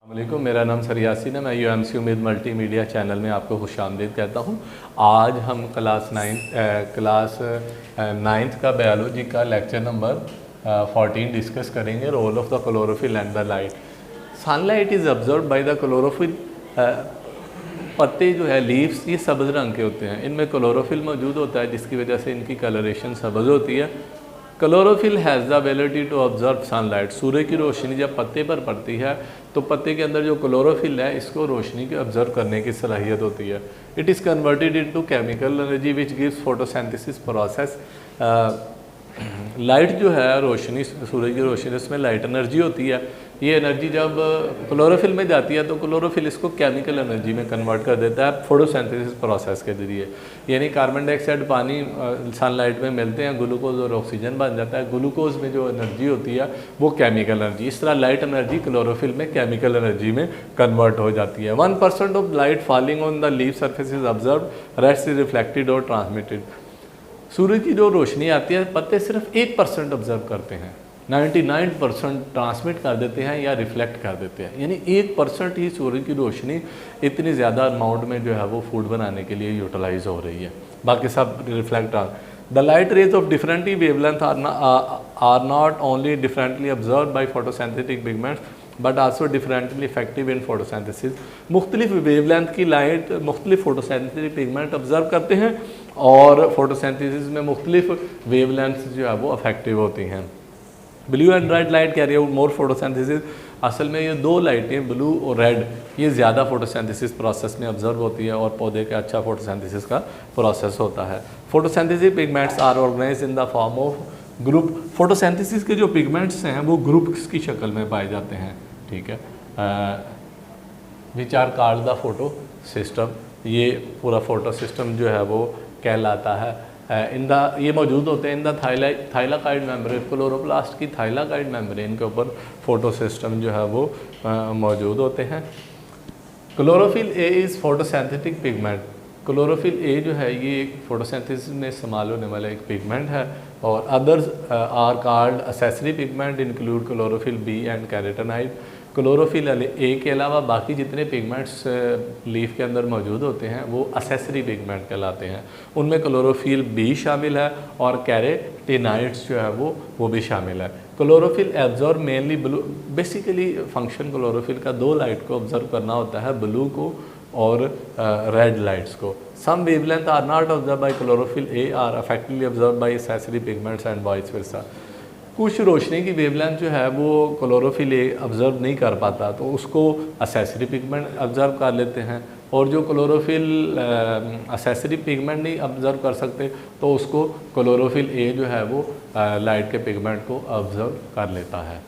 वालेकुम, मेरा नाम सर यासीन है। मैं UMC उम्मीद मल्टीमीडिया चैनल में आपको खुशामदीद कहता हूँ। आज हम क्लास नाइन्थ का बायोलॉजी का लेक्चर नंबर 14 डिस्कस करेंगे, role of the chlorophyll and the light. Sunlight is absorb by the chlorophyll. पत्ते जो है लीव्स ये सब्ज़ रंग के होते हैं, इनमें क्लोरोफिल मौजूद होता है जिसकी वजह से इनकी कलरेशन सब्ज़ होती है। Chlorophyll has the ability to observe sunlight. सूर्य की रोशनी जब पत्ते पर पड़ती है तो पत्ते के अंदर जो क्लोरोफिल है इसको रोशनी को ऑब्जर्व करने की सलाहियत होती है। It is converted into chemical energy which gives photosynthesis process. Light जो है रोशनी, सूरज की रोशनी, उसमें लाइट एनर्जी होती है। ये एनर्जी जब क्लोरोफिल में जाती है तो क्लोरोफिल इसको केमिकल एनर्जी में कन्वर्ट कर देता है फोटोसिंथेसिस प्रोसेस के ज़रिए। यानी कार्बन डाइऑक्साइड, पानी सनलाइट में मिलते हैं, ग्लूकोज और ऑक्सीजन बन जाता है। ग्लूकोज में जो एनर्जी होती है वो केमिकल एनर्जी। इस तरह लाइट एनर्जी क्लोरोफिल में केमिकल एनर्जी में कन्वर्ट हो जाती है। 1% of light falling on the leaf surface is observe, rest is reflected और ट्रांसमिटेड। सूर्य की जो रोशनी आती है पत्ते सिर्फ 1% ऑब्जर्व करते हैं, 99% ट्रांसमिट कर देते हैं या रिफ्लेक्ट कर देते हैं। यानी 1% ही सूर्य की रोशनी इतनी ज़्यादा अमाउंट में जो है वो फूड बनाने के लिए यूटिलाइज हो रही है, बाकी सब reflect. The light rays of differently wavelength are not only differently absorb by photosynthetic pigments but also differently effective in photosynthesis. मुख्तलिफ वेवलेंथ की लाइट मुख्तलिफ फोटोसिंथेटिक पिगमेंट ऑब्जर्व करते हैं और फोटोसिंथेसिस में मुख्तलिफ वेवलेंथ जो है वो अफेक्टिव होती हैं। Blue and red light carry out more photosynthesis. असल में ये दो लाइटें, ब्लू और रेड, ये ज़्यादा फोटोसिंथेसिस प्रोसेस में ऑब्जर्व होती है और पौधे का अच्छा फोटोसिंथेसिस का प्रोसेस होता है। Photosynthesis pigments are organized in the form of group. Photosynthesis के जो पिगमेंट्स हैं वो ग्रुप्स की शक्ल में पाए जाते हैं, ठीक है, which are called the photo system. ये पूरा फोटो सिस्टम जो है वो कहलाता है। ये मौजूद होते हैं इन द थाइलाकाइड मेम्ब्रेन। क्लोरोप्लास्ट की थाइलाकाइड मेम्ब्रेन के ऊपर फोटो सिस्टम जो है वो मौजूद होते हैं। Chlorophyll a is photosynthetic pigment. Chlorophyll a जो है ये एक फोटोसिंथेसिस में इस्तेमाल होने वाला एक पिगमेंट है। और others are called accessory pigment include chlorophyll b and carotenoid. Chlorophyll a के अलावा बाकी जितने पिगमेंट्स लीफ के अंदर मौजूद होते हैं वो एक्सेसरी पिगमेंट कहलाते हैं। उनमें क्लोरोफिल बी शामिल है और कैरोटीनॉइड्स जो है वो भी शामिल है। Chlorophyll absorb mainly blue. Basically function chlorophyll का दो लाइट को ऑब्जर्व करना होता है, ब्लू को और रेड लाइट्स को। Some wavelength are not observe by chlorophyll a are effectively observe by accessory pigments and vice versa. कुछ रोशनी की वेवलेंथ जो है वो क्लोरोफिल ए ऑब्जर्व नहीं कर पाता तो उसको एक्सेसरी पिगमेंट ऑब्जर्व कर लेते हैं, और जो क्लोरोफिल एक्सेसरी पिगमेंट नहीं ऑब्जर्व कर सकते तो उसको क्लोरोफिल ए जो है वो लाइट के पिगमेंट को ऑब्जर्व कर लेता है।